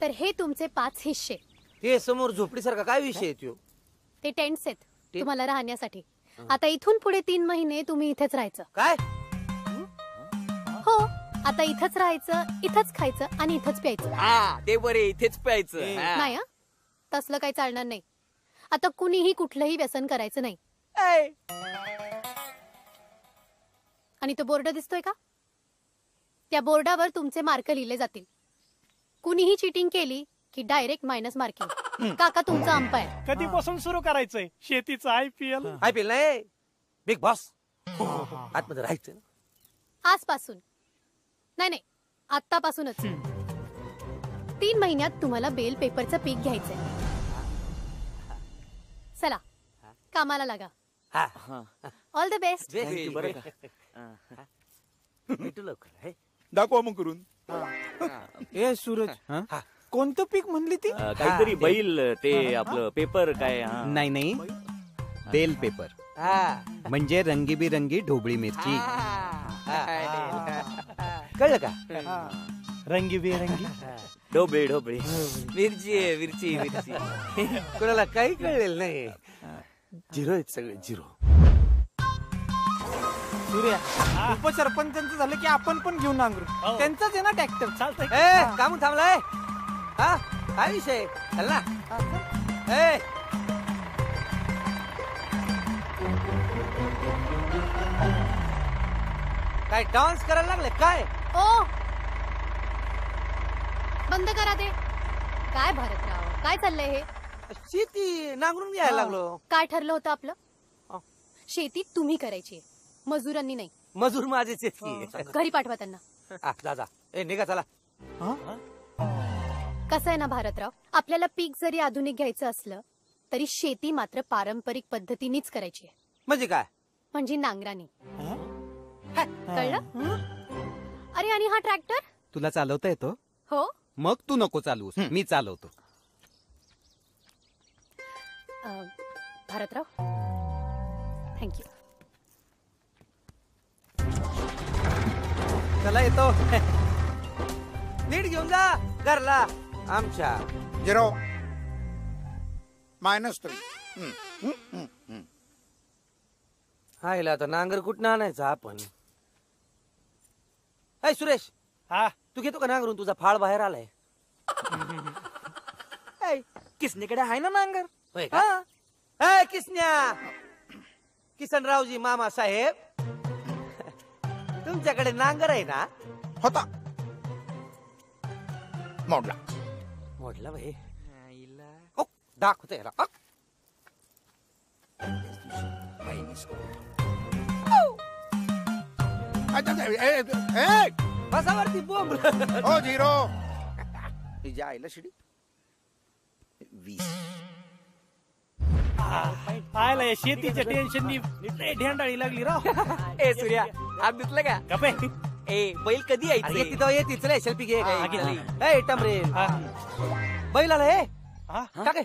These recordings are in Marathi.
तर हे तुमचे 5 हिस्से. ते समोर झोपडीसारखा काय विषय आहे त्यो? ते टेंट्स आहेत तुम्हाला राहण्यासाठी. आता इथून पुढे 3 महिने तुम्ही इथेच राहायचं. काय? हो, आता इथंच राहायचं, इथंच खायचं आणि इथंच प्यायचं. ते बरे, इथेच प्यायचं. नाही तसलं काही चालणार नाही. आता कुणीही कुठलंही व्यसन करायचं नाही. आणि तो बोर्ड दिसतोय का? त्या बोर्डावर तुमचे मार्क लिहिले जातील. कुणीही चीटिंग केली की डायरेक्ट मायनस मार्किंग. काका तुमचा अंपायर. कधीपासून सुरू करायचंय शेतीचं IPL? IPL नाही, बिग बॉस. आतमध्ये राहायचं आजपासून नाही, आत्तापासूनच. 3 महिन्यात तुम्हाला बेल पेपरचं पीक घ्यायचंय. चला कामाला लागा. All the best. दाखवा मग करून. ए सूरज, कोणतं पीक म्हणली ती? काहीतरी बैल, ते आपलं पेपर काय? नाही नाही, बेल पेपर म्हणजे रंगीबिरंगी ढोबळी मिरची. कळलं का? रंगीबेरंगी ढोबळी ढोबळी मिरची आहे, मिरची मिरची. कोणाला काही कळलेलं नाही. 0 आहेत सगळे, 0. सूर्या, उपसरपंचांचं झालं की आपण पण घेऊन नांगरू. त्यांचाच आहे ना ट्रॅक्टर. चालतंय. काम थांबलाय? हा काय विषय? चल ना. काय डान्स करायला लागले काय? ओ बंद करा ते. काय भारतराव, काय चाललंय हे? शेती नांगरून घ्यायला लागलो. काय ठरलं होतं आपलं? शेती तुम्ही करायची, मजुरांनी नाही. मजूर माझेच आहेत. घरी पाठवा त्यांना. जा. निघा चला. कसं आहे ना भारतराव, आपल्याला पीक जरी आधुनिक घ्यायचं असलं तरी शेती मात्र पारंपरिक पद्धतीनेच करायची आहे. म्हणजे काय? म्हणजे नांगराने. कळलं? अरे आणि हा ट्रॅक्टर तुला चालवता येतो? हो. मग तू नको चालवूस, मी चालवतो. भारतराव थँक्यू. चला येतो. नीट घेऊन जा घरला आमच्या. 0 -3. हायला आता नांगर कुठं आणायचा आपण? हाय सुरेश, तू घेतो का नांगरून? तुझा फाळ बाहेर आलाय. किसनेकडे आहे ना नांगर? किसन्या, किसनरावजी मामा साहेब, तुमच्याकडे नांगर आहे ना? होता, मोडला भाई. दाखवते बसावरती बोंब. 0. तिच्या आईला शिडी 20. आयला या शेतीच्या टेन्शन ढेंडाळी लागली राव. ए सूर्या, हात धुतलं का? गप्पे. ए बैल कधी येते चला सेल्फी घे. टमरे बैल आला हे काय?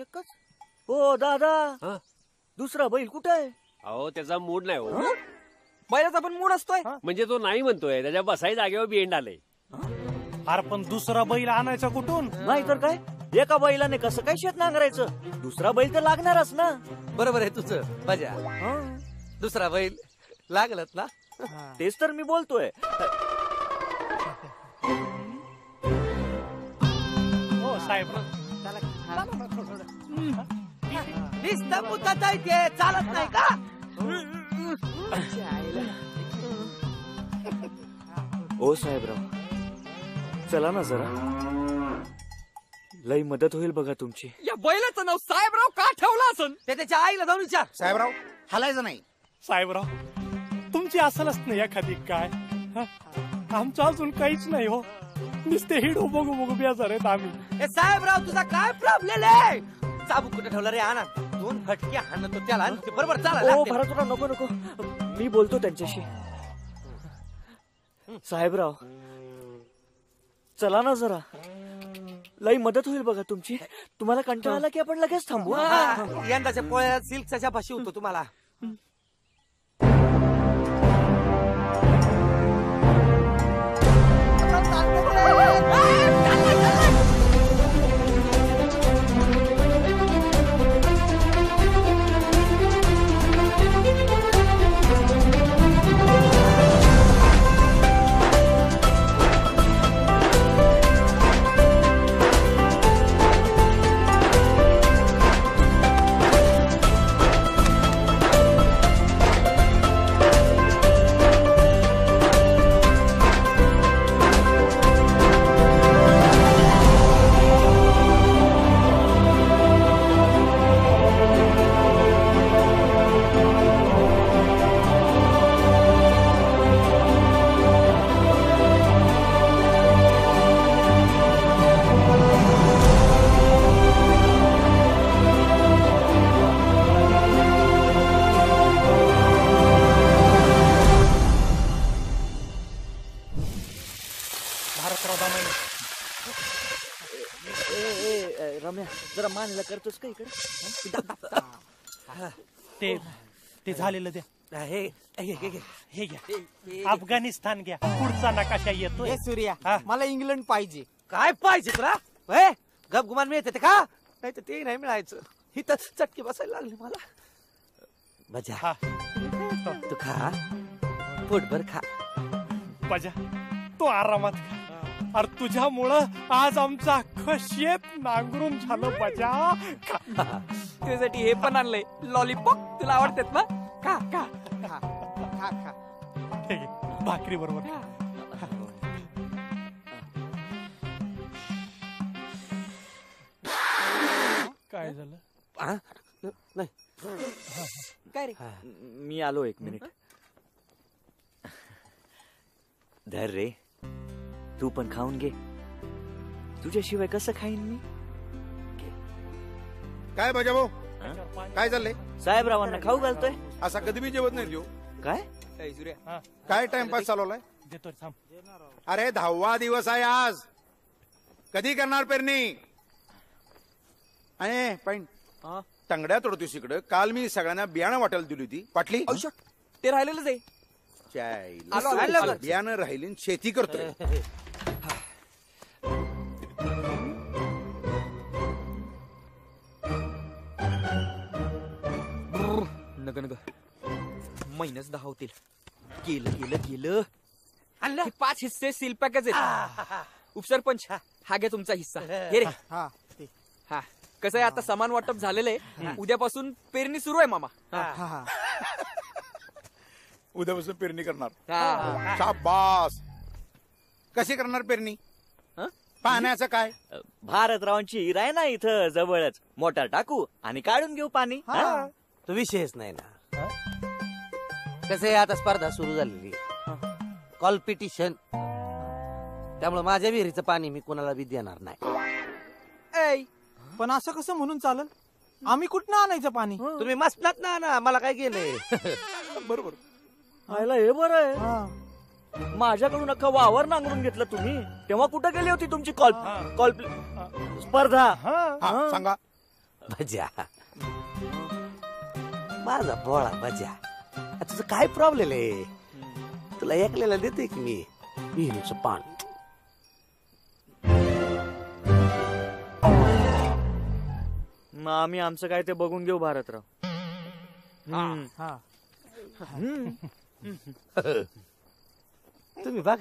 एकच. हो दादा, दुसरा बैल कुठे आहे? अहो त्याचा मूड नाही हो. बैलाचा पण मूड असतोय. म्हणजे तो नाही म्हणतोय, त्याच्या बसाई जागेवर बेंड आलंय. अरे पण दुसरा बैल आणायचा कुठून? नाही तर काय, एका बैलाने कसं काय शेत नांगरायचं? दुसरा बैल तर लागणारच ना. बरोबर आहे तुझं बजा. दुसरा बैल लागलत ना. तेच तर मी बोलतोय. हो साहेब, चालत नाही का? ओ साहेबराव, चला ना जरा, लई मदत होईल बघा तुमची. या बैलाचं नाव साहेबराव का ठेवलं असन? ते त्याच्या आईला जाऊन विचार. साहेबराव हलायचं नाही. साहेबराव तुमची असलच नाही एखादी काय? आमचं अजून काहीच नाही हो. नुसते हिडो बघू बघू बेजार आहेत आम्ही. साहेबराव तुझा काय प्रॉब्लेम आहे? चाबूक कुठे ठेवला रे? आणा 2 फटके हाणतो त्याला. बरोबर चाला. ओ भरतराव नको नको, मी बोलतो त्यांच्याशी. साहेबराव चला ना जरा, लई मदत होईल बघा तुमची. तुम्हाला कंटाळा आला की आपण लगेच थांबू. यंदाच्या पोळ्यात सिल्कच्या भाषी होतो तुम्हाला. भारतराव दामाने. रम्या जरा मानेला करतोस का इकडे ते झालेलं द्या. हे हे, हे, हे. हे घ्या. अफगाणिस्तान घ्या. पुढचा नकाशा येतोय. हे सूर्या हा. मला इंग्लंड पाहिजे. काय पाहिजे तुला गप गुमान मिळते ते का नाही तर ते नाही मिळायचं. ही तर चटकी बसायला लागली मला. बजा हा. तू खा पोटभर खा. बजा तो आरामात खा. अरे तुझ्यामुळं आज आमचा अख्खं शेत नांगरून झालं. बजा खा. त्यासाठी हे पण आणलंय लॉलीपॉप. तुला आवडतात ना? खा खा खा खा खा. हे घे, भाकरी बरोबर खा. काय झालं? हा? नाही काय रे? मी आलो 1 मिनिट. धर रे तू पण खाऊन घे. तुझ्याशिवाय कसं खाईन मी. काय बजाभाऊ काय चाललंय? साहेबरावांना खाऊ घालतोय. असा कधी बी जेवत नाही देऊ. काय सूर्या काय टाइमपास चालवलाय? देतो थांब. अरे 10वा दिवस आहे आज. कधी करणार पेरणी? आणि पण टंगड्या तोडतोस इकडं. काल मी सगळ्यांना बियाणं वाटायला दिली होती. पाटली ते राहिलेलंच आहे. चायला बियाणं राहिली आणि शेती करतोय. नग नग -10 होतील. गेलं गेलं गेलं. हे 5 हिस्से सील पॅकेज आहेत. उपसरपंच हा घ्या तुमचा हिस्सा. हे रे हा हा कसं आहे आता समान वाटप झालेलं आहे. उद्यापासून पेरणी सुरू आहे मामा. हा उद्यापासून पेरणी करणार. हा. शाबास. कशी करणार पेरणी? पाण्याचं काय? भारतरावांची हिर आहे ना इथं जवळच. मोटार टाकू आणि काढून घेऊ पाणी. हा? तो विषयच नाही ना. कसं आहे आता स्पर्धा सुरू झालेली. कॉम्पिटिशन. त्यामुळे माझ्या विहिरीचं पाणी मी कोणाला बी देणार नाही. पण असं कसं म्हणून चालल? आम्ही कुठनं आणायचं पाणी? तुम्ही मसनात ना मला काय गेलंय. बरोबर. आयला हे बरं आहे. माझ्याकडून अख्खा वावर नांगरून घेतलं तुम्ही. तेव्हा कुठं गेली होती तुमची कॉल स्पर्धा? हा, सांगा. बजा माझा भोळा बजा. तुझं काय प्रॉब्लेम आहे? तुला ऐकलेला देते की मी विहिरीचं पाणी. मग आम्ही आमचं काय ते बघून घेऊ भारतराव. तुम्ही बघा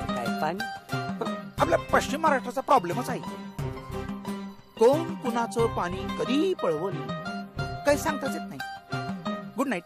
काय पाणी. आपल्या पश्चिम महाराष्ट्राचा प्रॉब्लेमच आहे. कोण कुणाचं पाणी कधी पळवल काही सांगताच येत नाही. Good night.